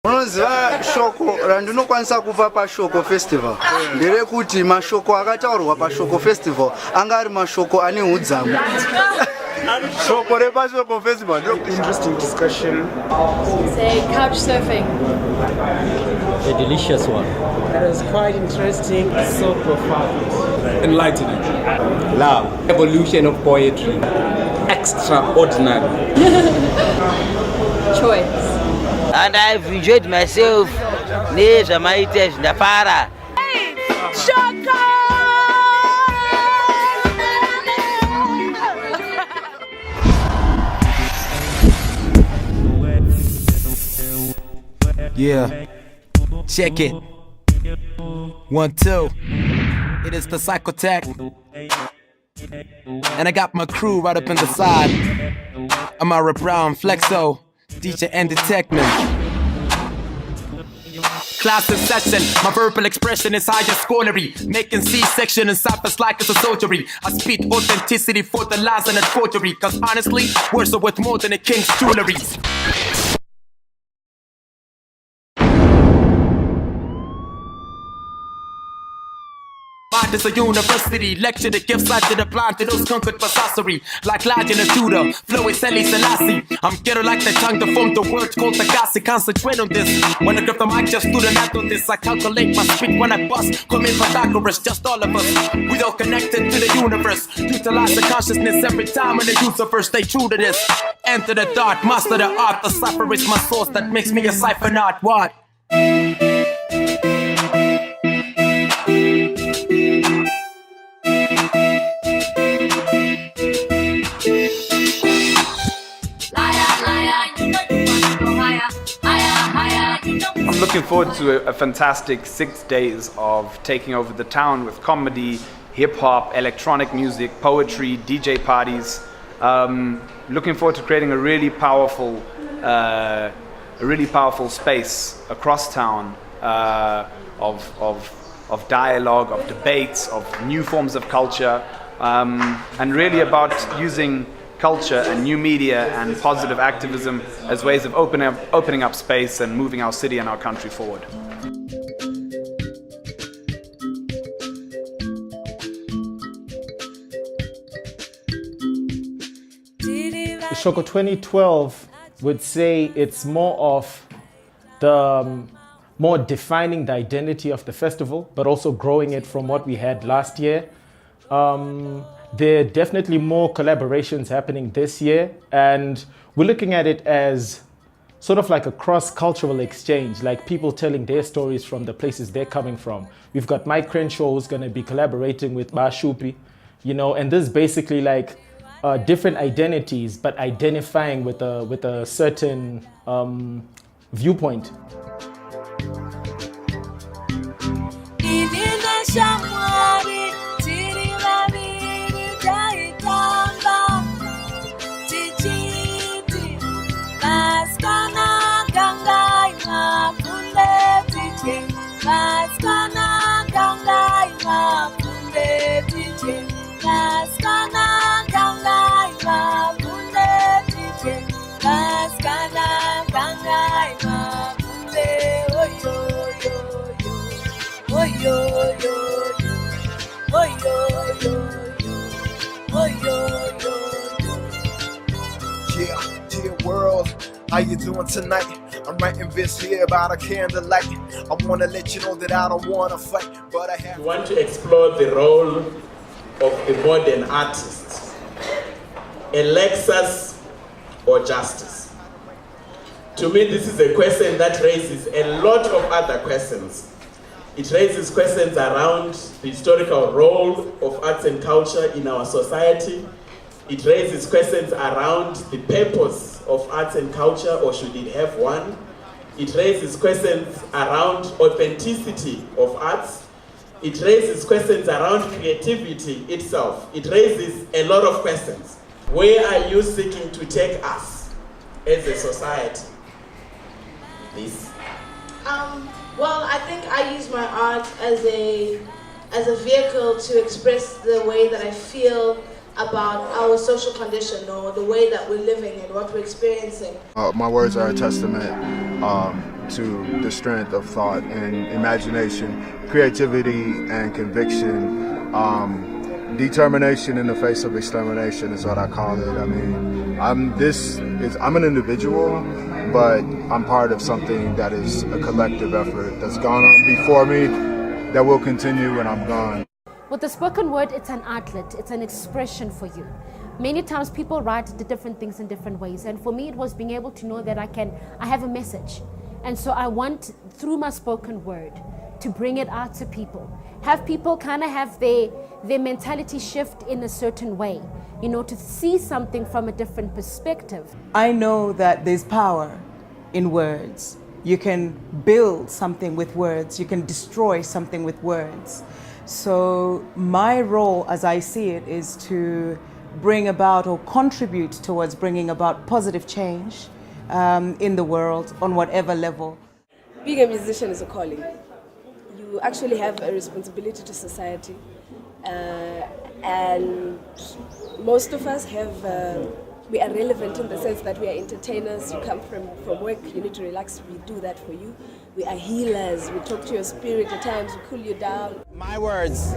Unoziva Shoko randinokwanisa kupa paShoko Festival nderekuti mashoko akataurwa paShoko Festival anga ari mashoko ane udzamu. Shoko repaShoko Festival interesting discussion. Say couch surfing. A delicious one. That was quite interesting, so profound. Enlightening. Love. Evolution of poetry. Extraordinary. Choice. And I've enjoyed myself. Neza maite ndafara. Shoko! Yeah, check it. 1, 2. It is the Psychotech, and I got my crew right up in the side. Amara Brown, Flexo, DJ and Detectman. Class in session, my verbal expression is higher schoolery. Making C-section and cyphers like it's a surgery. I speak authenticity for the lies and the forgery. Cause honestly, words are worth more than a king's jewelry. Mind is a university, lecture the gifts I to the blind to those conquered by sorcery. Like Lion and Judah, flow is Eli Selassie. I'm ghetto like the tongue to form the word called the Gassi. Concentrate on this. When I grab the mic, just do the math on this. I calculate my speed when I bust. Come in Pythagoras, just all of us. We all connected to the universe. Utilize the consciousness every time in the universe. Stay true to this. Enter the dark, master the art. The cipher is my source that makes me a cipher not what? I'm looking forward to a fantastic 6 days of taking over the town with comedy, hip-hop, electronic music, poetry, DJ parties. Looking forward to creating a really powerful space across town of dialogue, of debates, of new forms of culture, and really about using culture and new media and positive activism as ways of opening up space and moving our city and our country forward. Shoko 2012 would say it's more of the more defining the identity of the festival, but also growing it from what we had last year. There are definitely more collaborations happening this year, and we're looking at it as sort of like a cross-cultural exchange, like people telling their stories from the places they're coming from. We've got Mike Crenshaw who's going to be collaborating with Bashupi, you know, and this is basically like different identities, but identifying with a certain viewpoint. Yeah, world, how you doing tonight? I'm writing this here about a candlelight. I wanna let you know that I don't wanna fight, but I have. We want to explore the role of the modern artist, a Lexus or justice. To me, this is a question that raises a lot of other questions. It raises questions around the historical role of arts and culture in our society. It raises questions around the purpose of arts and culture, or should it have one? It raises questions around authenticity of arts. It raises questions around creativity itself. It raises a lot of questions. Where are you seeking to take us as a society? This. Well, I think I use my art as a vehicle to express the way that I feel about our social condition, or the way that we're living and what we're experiencing. My words are a testament to the strength of thought and imagination, creativity and conviction, determination in the face of extermination is what I call it. I mean, I'm an individual, but I'm part of something that is a collective effort that's gone on before me, that will continue when I'm gone. With the spoken word, it's an outlet, it's an expression for you. Many times people write the different things in different ways, and for me it was being able to know that I have a message. And so I want, through my spoken word, to bring it out to people. Have people kind of have their mentality shift in a certain way, you know, to see something from a different perspective. I know that there's power in words. You can build something with words, you can destroy something with words. So my role, as I see it, is to bring about or contribute towards bringing about positive change in the world on whatever level. Being a musician is a calling. You actually have a responsibility to society, and most of us we are relevant in the sense that we are entertainers. You come from work, you need to relax, we do that for you. We are healers, we talk to your spirit at times, we cool you down. My words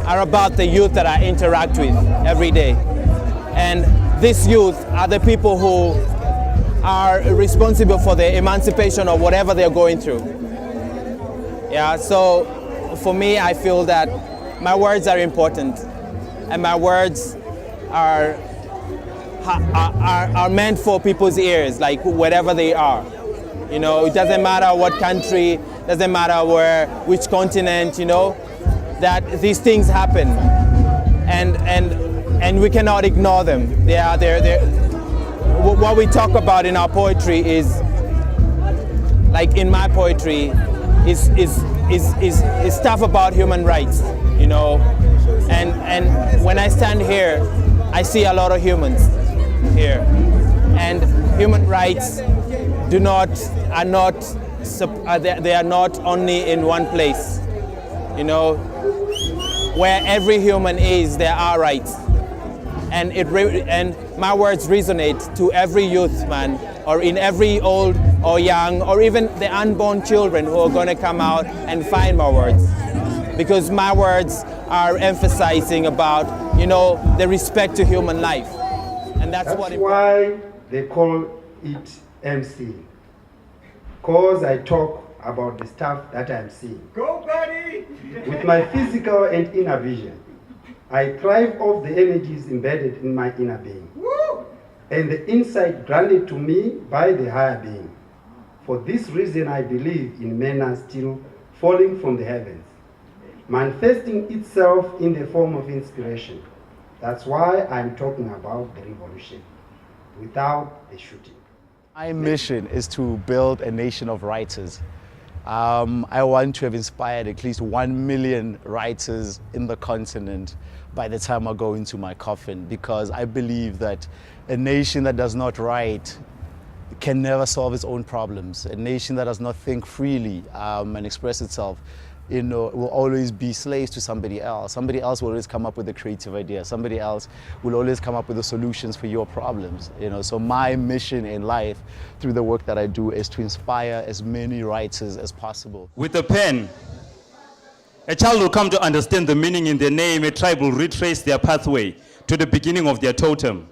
are about the youth that I interact with every day. And these youth are the people who are responsible for the emancipation of whatever they're going through. Yeah, so for me, I feel that my words are important, and my words are meant for people's ears, like wherever they are. You know, it doesn't matter what country, doesn't matter which continent, you know, that these things happen, and we cannot ignore them. What we talk about in our poetry is, like in my poetry, is stuff about human rights, you know, and when I stand here, I see a lot of humans here, and human rights they are not only in one place, you know. Where every human is, there are rights, and my words resonate to every youth, man, or in every old or young, or even the unborn children who are going to come out and find my words, because my words are emphasizing about, you know, the respect to human life, and that's why they call it MC, because I talk about the stuff that I'm seeing. Go, buddy! With my physical and inner vision, I thrive off the energies embedded in my inner being. Woo! And the insight granted to me by the higher being. For this reason, I believe in manna still falling from the heavens, manifesting itself in the form of inspiration. That's why I'm talking about the revolution, without the shooting. My mission is to build a nation of writers. I want to have inspired at least 1 million writers in the continent by the time I go into my coffin, because I believe that a nation that does not write can never solve its own problems. A nation that does not think freely and express itself, you know, will always be slaves to somebody else. Somebody else will always come up with a creative idea. Somebody else will always come up with the solutions for your problems. You know, so my mission in life through the work that I do is to inspire as many writers as possible. With a pen, a child will come to understand the meaning in their name. A tribe will retrace their pathway to the beginning of their totem.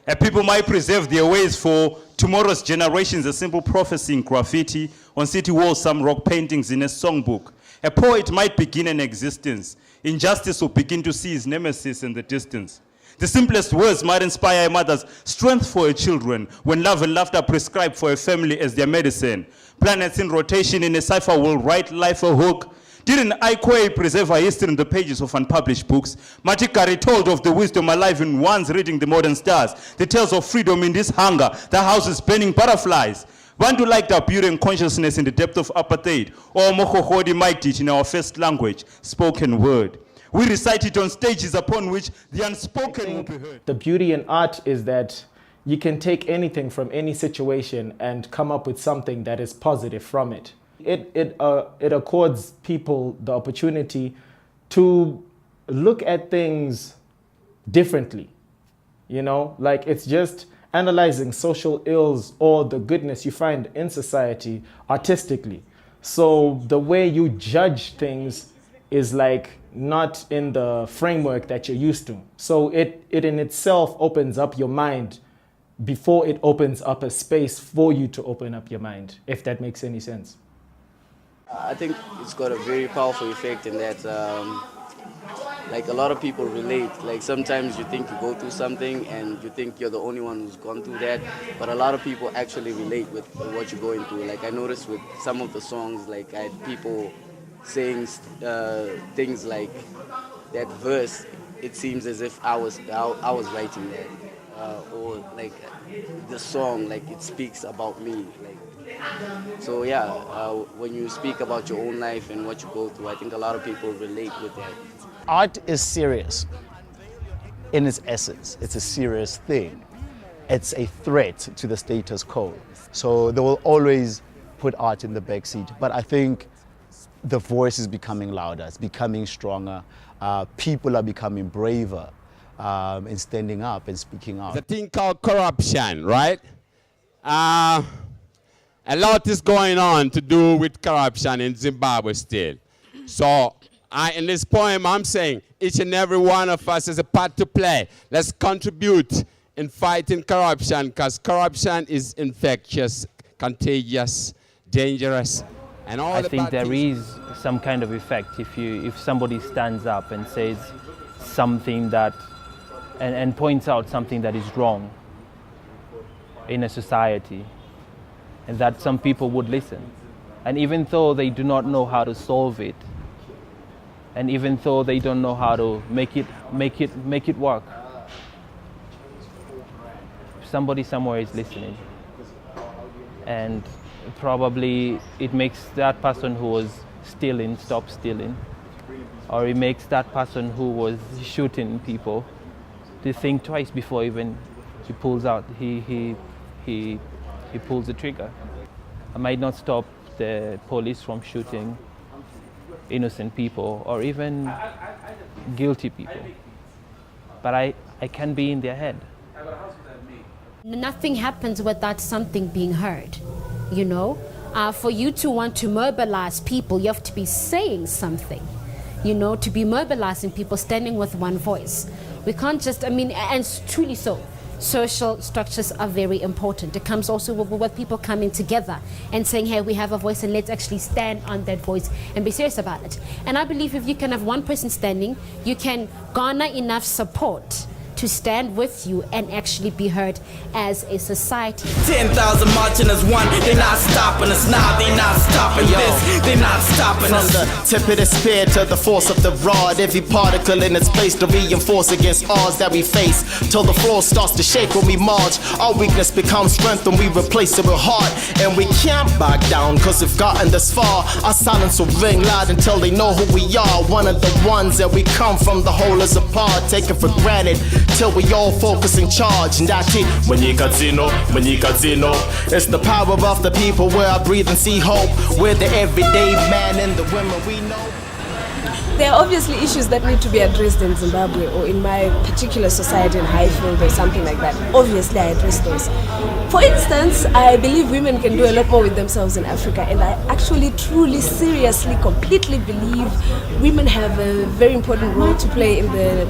A people might preserve their ways for tomorrow's generations. A simple prophecy in graffiti, on city walls, some rock paintings in a songbook. A poet might begin an existence. Injustice will begin to see his nemesis in the distance. The simplest words might inspire a mother's strength for her children when love and laughter prescribe for a family as their medicine. Planets in rotation in a cipher will write life a hook. Didn't Aikwe preserve our history in the pages of unpublished books? Matikari told of the wisdom alive in one's reading the modern stars. The tales of freedom in this hunger, the house is burning butterflies. Bantu liked our beauty and consciousness in the depth of apartheid, or Mokohodi might teach in our first language, spoken word. We recite it on stages upon which the unspoken will be heard. The beauty in art is that you can take anything from any situation and come up with something that is positive from it. It accords people the opportunity to look at things differently. You know, like it's just analyzing social ills or the goodness you find in society artistically. So the way you judge things is like not in the framework that you're used to. So it in itself opens up your mind before it opens up a space for you to open up your mind, if that makes any sense. I think it's got a very powerful effect in that like a lot of people relate. Like sometimes you think you go through something and you think you're the only one who's gone through that, but a lot of people actually relate with what you're going through. Like I noticed with some of the songs, like I had people saying things like that verse, it seems as if I was writing that. Or like the song, like it speaks about me. Like, so yeah, when you speak about your own life and what you go through, I think a lot of people relate with that. Art is serious in its essence. It's a serious thing. It's a threat to the status quo. So they will always put art in the backseat. But I think the voice is becoming louder, it's becoming stronger. People are becoming braver in standing up and speaking out. The thing called corruption, right? A lot is going on to do with corruption in Zimbabwe still. So in this poem, I'm saying each and every one of us has a part to play. Let's contribute in fighting corruption, because corruption is infectious, contagious, dangerous, and all I the think bad there things. is some kind of effect if somebody stands up and says something that and points out something that is wrong in a society, and that some people would listen. And even though they do not know how to solve it, and even though they don't know how to make it work, somebody somewhere is listening. And probably it makes that person who was stealing stop stealing, or it makes that person who was shooting people to think twice before even he pulls out, he pulls the trigger. I might not stop the police from shooting innocent people or even guilty people, but I can be in their head. Nothing happens without something being heard, you know? For you to want to mobilize people, you have to be saying something, you know, to be mobilizing people, standing with one voice. We can't just, and it's truly so. Social structures are very important. It comes also with people coming together and saying, hey, we have a voice and let's actually stand on that voice and be serious about it. And I believe if you can have one person standing, you can garner enough support to stand with you and actually be heard as a society. 10,000 marching as one, they're not stopping us now, they're not stopping this, they're not stopping us. From the tip of the spear to the force of the rod, every particle in its place to reinforce against odds that we face, till the floor starts to shake when we march. Our weakness becomes strength when we replace it with heart, and we can't back down cause we've gotten this far. Our silence will ring loud until they know who we are. One of the ones that we come from, the whole is apart, taken for granted till we all focus in charge, and that's it. It's the power of the people where I breathe and see hope. We're the everyday man and the women we know. There are obviously issues that need to be addressed in Zimbabwe or in my particular society in Highfield or something like that. Obviously, I address those. For instance, I believe women can do a lot more with themselves in Africa, and I actually, truly, seriously, completely believe women have a very important role to play in the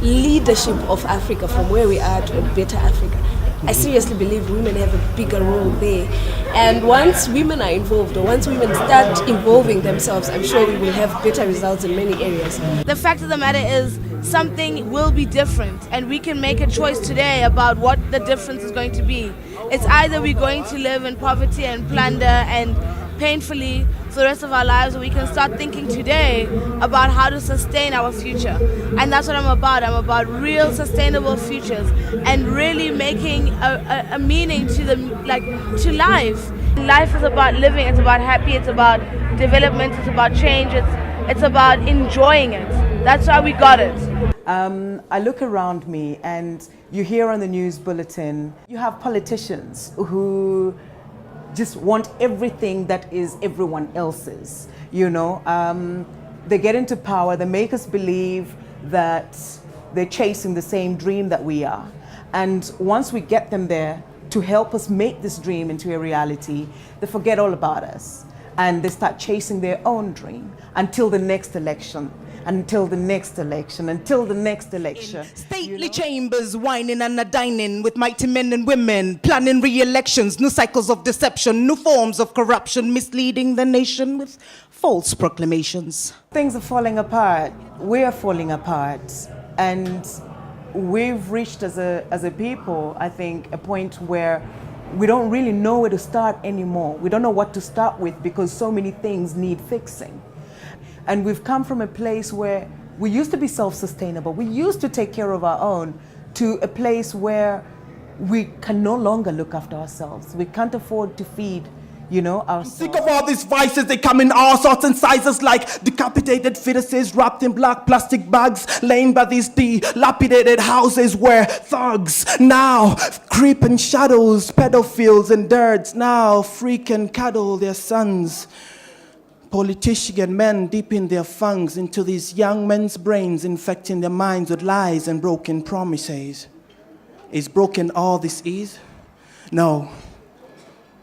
leadership of Africa, from where we are to a better Africa. I seriously believe women have a bigger role there. And once women are involved, or once women start involving themselves, I'm sure we will have better results in many areas. The fact of the matter is, something will be different, and we can make a choice today about what the difference is going to be. It's either we're going to live in poverty and plunder and painfully for the rest of our lives, or we can start thinking today about how to sustain our future. And that's what I'm about. I'm about real sustainable futures and really making a meaning to to life. Life is about living, it's about happy, it's about development, it's about change, it's about enjoying it. That's why we got it. I look around me and you hear on the news bulletin, you have politicians who just want everything that is everyone else's, you know. They get into power, they make us believe that they're chasing the same dream that we are. And once we get them there to help us make this dream into a reality, they forget all about us. And they start chasing their own dream until the next election, until the next election, until the next election. Stately chambers, whining and a-dining with mighty men and women, planning re-elections, new cycles of deception, new forms of corruption, misleading the nation with false proclamations. Things are falling apart. We're falling apart. And we've reached as a people, I think, a point where we don't really know where to start anymore. We don't know what to start with because so many things need fixing. And we've come from a place where we used to be self-sustainable. We used to take care of our own, to a place where we can no longer look after ourselves. We can't afford to feed, ourselves. Sick of all these vices, they come in all sorts and sizes, like decapitated fetuses wrapped in black plastic bags, laying by these dilapidated houses where thugs now creep in shadows, pedophiles and dirts now freak and cuddle their sons. Politician men dipping their fangs into these young men's brains, infecting their minds with lies and broken promises. Is broken all this is? No.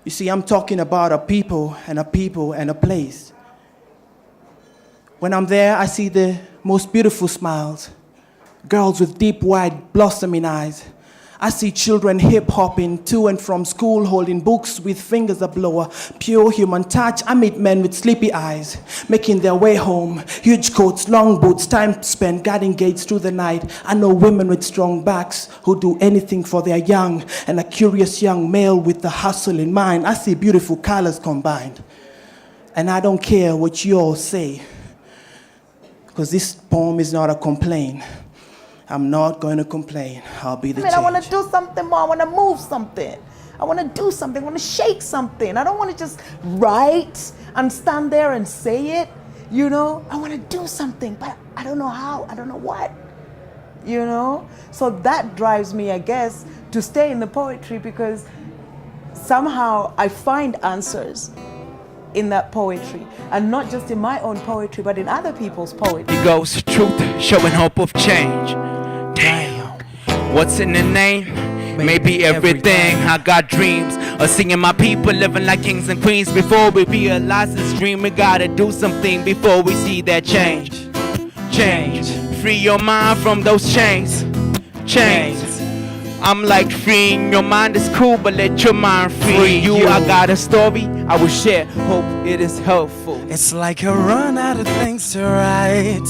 You see, I'm talking about a people and a place. When I'm there, I see the most beautiful smiles, girls with deep, wide, blossoming eyes. I see children hip-hopping to and from school, holding books with fingers ablow, pure human touch. I meet men with sleepy eyes, making their way home. Huge coats, long boots, time spent guarding gates through the night. I know women with strong backs who do anything for their young, and a curious young male with the hustle in mind. I see beautiful colors combined. And I don't care what you all say, because this poem is not a complaint. I'm not going to complain. I'll be the change. I want to do something more. I want to move something. I want to do something. I want to shake something. I don't want to just write and stand there and say it. I want to do something, but I don't know how. I don't know what. So that drives me, I guess, to stay in the poetry, because somehow I find answers in that poetry, and not just in my own poetry, but in other people's poetry. It goes truth, showing hope of change. Damn, what's in the name? Maybe everything. I got dreams of seeing my people living like kings and queens. Before we realize this dream, we gotta do something before we see that change. Change, free your mind from those chains. Chains. I'm like, freeing your mind is cool, but let your mind free you. I got a story I will share, hope it is helpful. It's like a run out of things to write,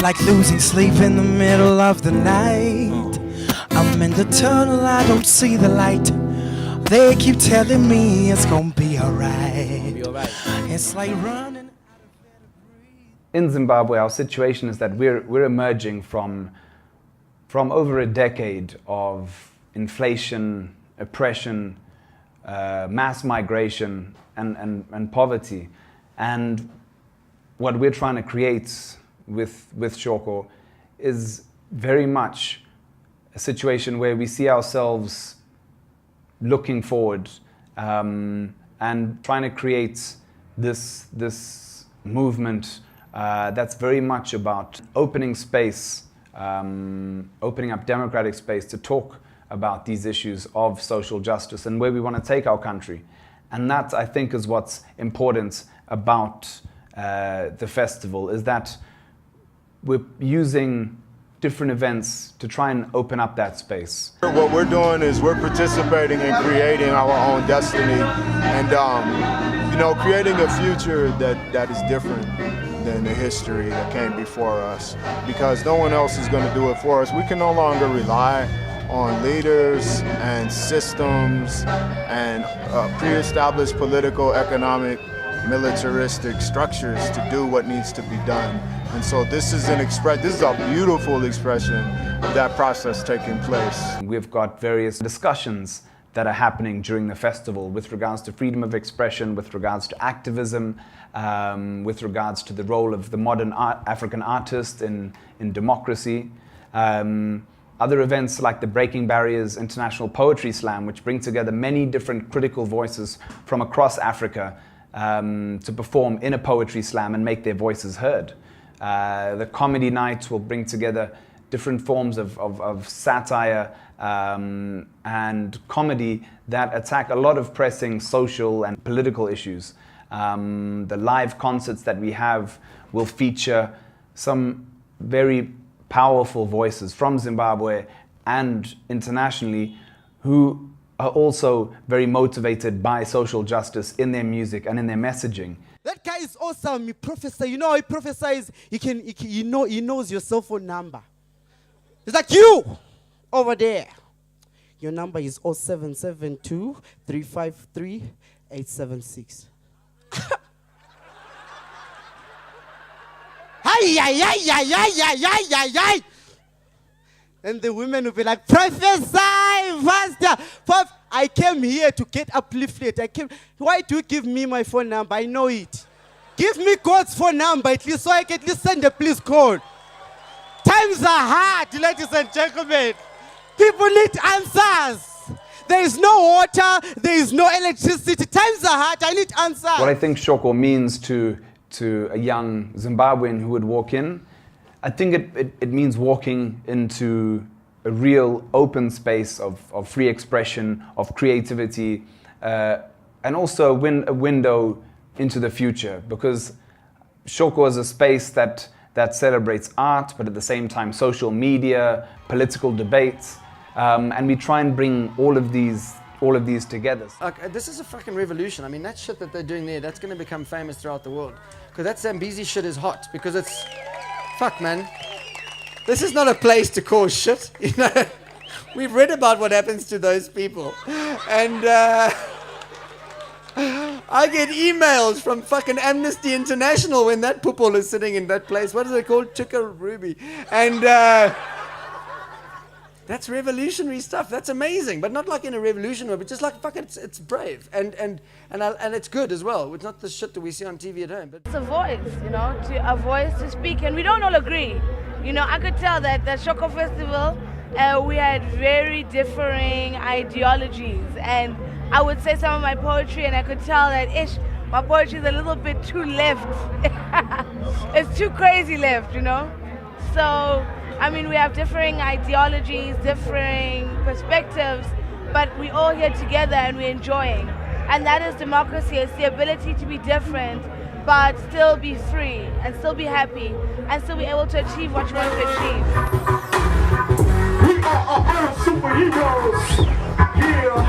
like losing sleep in the middle of the night. I'm in the tunnel, I don't see the light. They keep telling me it's gonna be alright. It's like running. In Zimbabwe, our situation is that we're emerging from over a decade of inflation, oppression, mass migration, and poverty. And what we're trying to create with Shoko is very much a situation where we see ourselves looking forward and trying to create this movement that's very much about opening space, opening up democratic space to talk about these issues of social justice and where we want to take our country. And that, I think, is what's important about the festival, is that we're using different events to try and open up that space. What we're doing is we're participating in creating our own destiny and creating a future that is different than the history that came before us, because no one else is going to do it for us. We can no longer rely on leaders and systems and pre-established political, economic, militaristic structures to do what needs to be done. And so this is a beautiful expression of that process taking place. We've got various discussions that are happening during the festival with regards to freedom of expression, with regards to activism, with regards to the role of the modern African artist in democracy. Other events like the Breaking Barriers International Poetry Slam, which bring together many different critical voices from across Africa to perform in a poetry slam and make their voices heard. The comedy night will bring together different forms of satire and comedy that attack a lot of pressing social and political issues. The live concerts that we have will feature some very powerful voices from Zimbabwe and internationally who are also very motivated by social justice in their music and in their messaging. That guy is awesome. He prophesies. You know how he prophesies? He knows your cell phone number. It's like, you over there. Your number is 0772 353 876. And the women will be like, prophesy, pastor. I came here to get uplifted. Why do you give me my phone number? I know it. Give me God's phone number at least so I can at least send a police call. Times are hard, ladies and gentlemen. People need answers. There is no water. There is no electricity. Times are hard. I need answers. What I think Shoko means to a young Zimbabwean who would walk in, I think it means walking into a real open space of free expression, of creativity, and also a window into the future. Because Shoko is a space that celebrates art, but at the same time social media, political debates, and we try and bring all of these together. This is a fucking revolution. I mean, that shit that they're doing there, that's going to become famous throughout the world. Because that Zambezi shit is hot. Because it's... Fuck, man. This is not a place to cause shit. You know, we've read about what happens to those people. And I get emails from fucking Amnesty International when that poople is sitting in that place. What is it called? Chicka Ruby. And... that's revolutionary stuff. That's amazing, but not like in a revolution way, but just like fuck it, it's brave and it's good as well. It's not the shit that we see on TV at home. But it's a voice, you know, a voice to speak, and we don't all agree. You know, I could tell that the Shoko Festival, we had very differing ideologies, and I would say some of my poetry, and I could tell that my poetry is a little bit too left. It's too crazy left, you know. So. I mean, we have differing ideologies, differing perspectives, but we're all here together and we're enjoying. And that is democracy. It's the ability to be different, but still be free and still be happy and still be able to achieve what you want to achieve. We are our own superheroes. Yeah,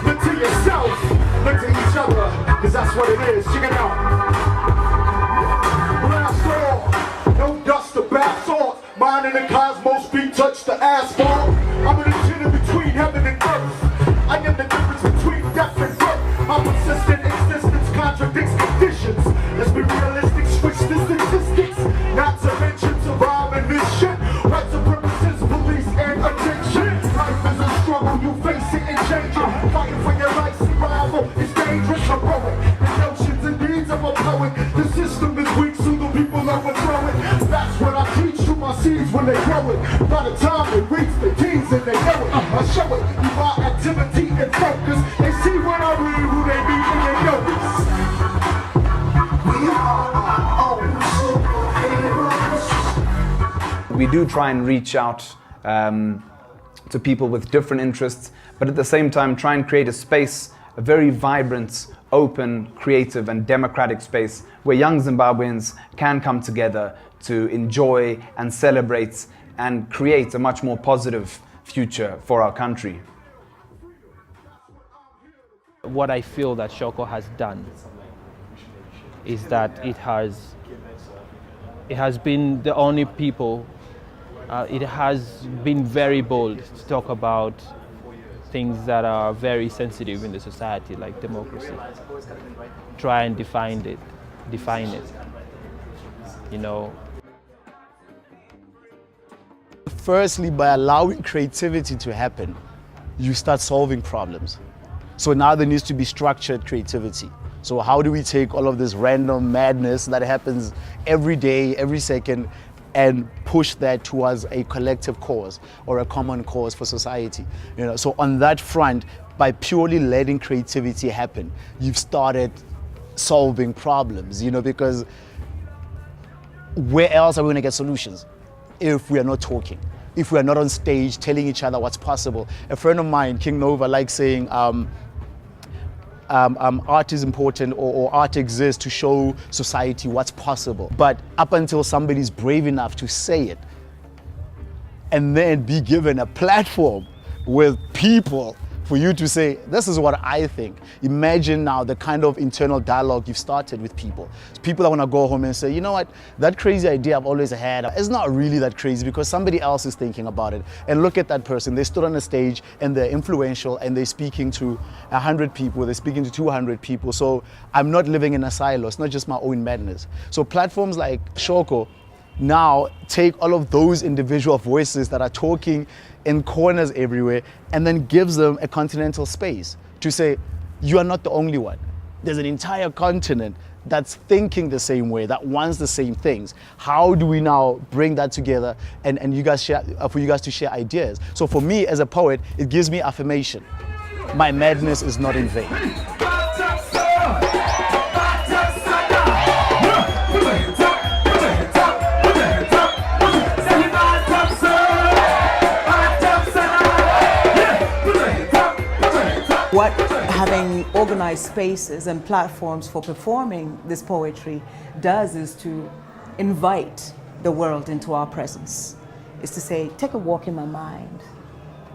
look to yourself, look to each other, because that's what it is. Check it out. Blast off, no dust or bath salt. Mine in the cosmos, feet touch the asphalt. I'm in the chin between heaven and earth. I am the difference between death and birth. My persistent existence contradicts conditions. Let's be realistic, switch the statistics. Not to mention surviving this shit. White supremacists, police, and addiction. Life is a struggle, you face it and change it. Fighting for your life, survival is dangerous, heroic. The notions and deeds of a poet. The system is weak, so the people overthrow it. That's what I teach to my seeds when they grow it. By the time it reaches the teens and they know it, I show it through my activity and focus. They see when I read who they be and they know this. We are our own superheroes. We do try and reach out to people with different interests, but at the same time try and create a space, a very vibrant, open, creative and democratic space where young Zimbabweans can come together to enjoy and celebrate and create a much more positive future for our country. What I feel that Shoko has done is that it has been the only people, it has been very bold to talk about things that are very sensitive in the society, like democracy. Try and define it, you know. Firstly, by allowing creativity to happen, you start solving problems. So now there needs to be structured creativity. So how do we take all of this random madness that happens every day, every second, and push that towards a collective cause or a common cause for society? You know, so on that front, by purely letting creativity happen, you've started solving problems, you know, because where else are we going to get solutions if we are not talking? if we are not on stage telling each other what's possible. A friend of mine, King Nova, likes saying, art is important, or art exists to show society what's possible. But up until somebody's brave enough to say it and then be given a platform with people for you to say, this is what I think. Imagine now the kind of internal dialogue you've started with people. It's people that want to go home and say, you know what, that crazy idea I've always had, it's not really that crazy because somebody else is thinking about it. And look at that person, they stood on a stage and they're influential and they're speaking to 100 people, they're speaking to 200 people. So I'm not living in a silo, it's not just my own madness. So platforms like Shoko now take all of those individual voices that are talking in corners everywhere and then gives them a continental space to say, you are not the only one. There's an entire continent that's thinking the same way, that wants the same things. How do we now bring that together and you guys share, for you guys to share ideas? So for me as a poet, it gives me affirmation. My madness is not in vain. What having organized spaces and platforms for performing this poetry does is to invite the world into our presence. Is to say, take a walk in my mind,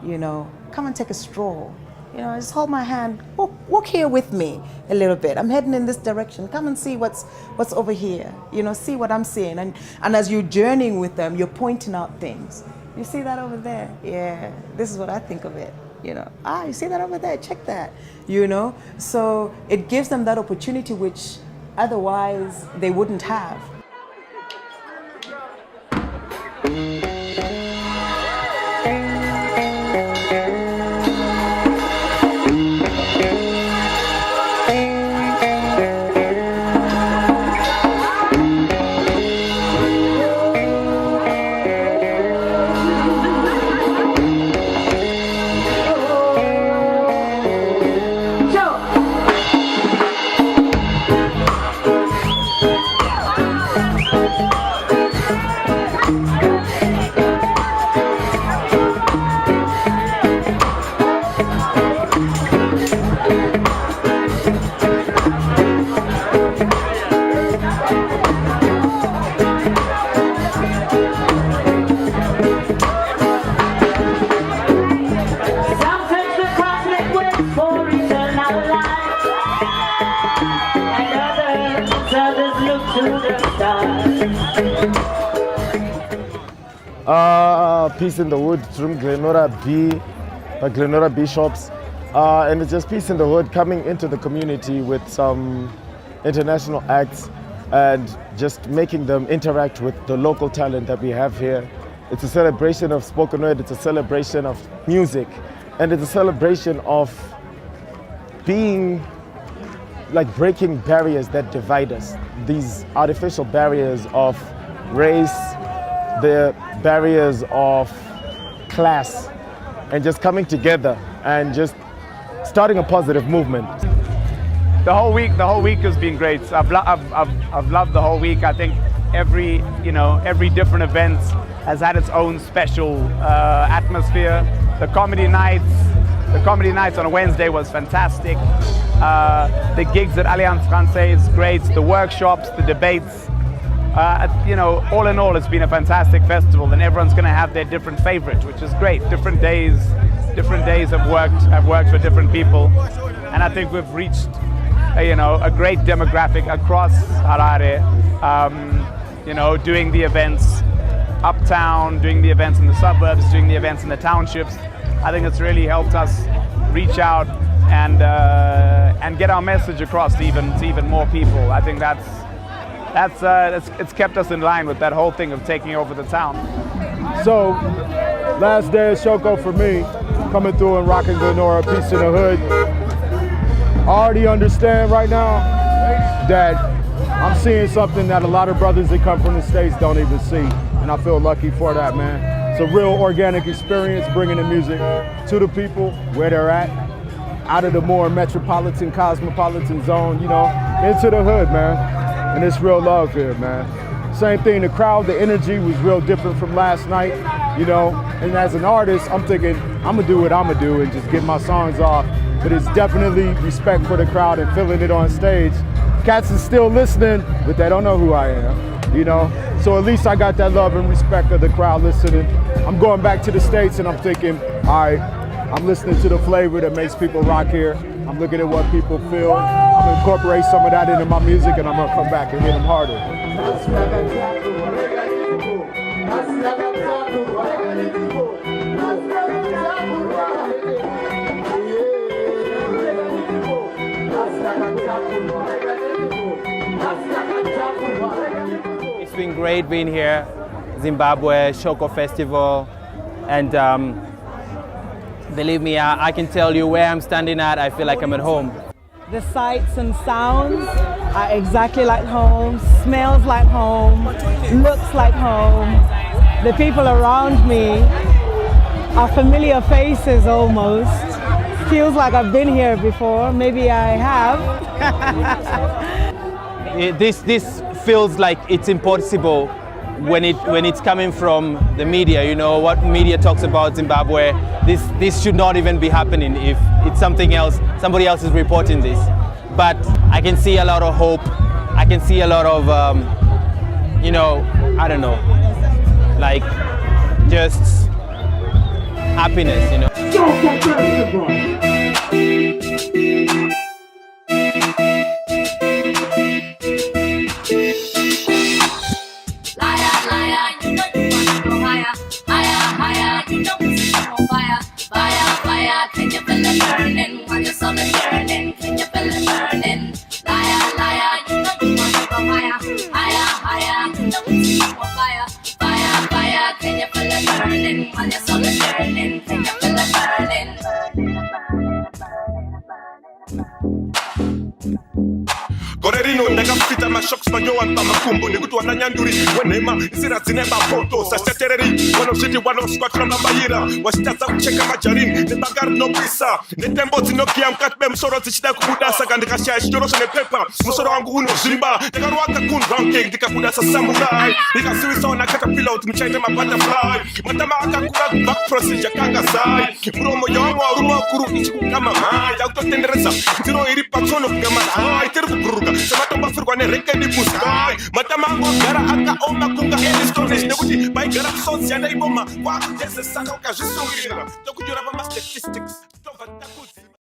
you know, come and take a stroll. You know, just hold my hand, walk here with me a little bit. I'm heading in this direction. Come and see what's over here. You know, see what I'm seeing. And as you're journeying with them, you're pointing out things. You see that over there? Yeah, this is what I think of it. You know, you see that over there? Check that. You know, so it gives them that opportunity which otherwise they wouldn't have. Peace in the Hood from Glenora B, Glenora Bishops. And it's just Peace in the Hood coming into the community with some international acts and just making them interact with the local talent that we have here. It's a celebration of spoken word, it's a celebration of music, and it's a celebration of being, like, breaking barriers that divide us. These artificial barriers of race, the barriers of class, and just coming together and just starting a positive movement. The whole week has been great. I've loved the whole week. I think every different event has had its own special atmosphere. The comedy nights on a Wednesday was fantastic. The gigs at Alliance Française is great. The workshops, the debates. All in all, it's been a fantastic festival, and everyone's going to have their different favorite, which is great. Different days have worked for different people, and I think we've reached a great demographic across Harare. Doing the events uptown, doing the events in the suburbs, doing the events in the townships. I think it's really helped us reach out and get our message across to even more people. I think it's kept us in line with that whole thing of taking over the town. So, last day of Shoko for me, coming through and rocking Glenora, Peace in the Hood. I already understand right now that I'm seeing something that a lot of brothers that come from the States don't even see, and I feel lucky for that, man. It's a real organic experience, bringing the music to the people where they're at, out of the more metropolitan, cosmopolitan zone, into the hood, man. And it's real love here, man. Same thing, the crowd, the energy was real different from last night, And as an artist, I'm thinking, I'm gonna do what I'm gonna do and just get my songs off. But it's definitely respect for the crowd and feeling it on stage. Cats is still listening, but they don't know who I am, you know? So at least I got that love and respect of the crowd listening. I'm going back to the States and I'm thinking, all right, I'm listening to the flavor that makes people rock here. I'm looking at what people feel. I'm gonna incorporate some of that into my music and I'm gonna come back and hit them harder. It's been great being here, Zimbabwe, Shoko Festival, and believe me, I can tell you where I'm standing at, I feel like I'm at home. The sights and sounds are exactly like home, smells like home, looks like home. The people around me are familiar faces almost. Feels like I've been here before, maybe I have. This feels like it's impossible when it's coming from the media. You know what media talks about Zimbabwe. This should not even be happening if it's something else. Somebody else is reporting this. But I can see a lot of hope. I can see a lot of you know, I don't know, like just happiness. You know. Can you feel it burning while your soul is yearning? Can you feel it burning? Liar, liar, you know you wanna go higher, higher, higher. You know it's more fire, fire, fire. Can you feel it burning while your soul is yearning? Can you feel it burning? gore rino ndakafita mashoks manyowan pamakumbo nekuti wananyanduri wenhema nzira dzine mapoto sashatereri vanozviti vanoswatira mabayira wachitadza kucheka majarini nebanga rinopisa netembo dzinokiya mukati memusoro dzichida kubuda saka ndikashaya chitoroso nepepa musoro wangu unozvimba ndakarwaka kunzvanke ndikabuda sasamurai ndikasiwisawo nakatapila kuti muchaita mabutterfly matama akakura kubva kuprosija kanga zai muromo yawamwe varume vakuru ichikukama mhai ndakutotenderesa ndiro iri patsono kugama hai tiri kubhururuka sematombafirirwa nerekedi muskai matama angu agara akaoma kunga elistonesi nekuti vaigara kusonzi yandaiboma kwakutezesaka ukazvisungirira tokunyora pamastatistics tobva takudza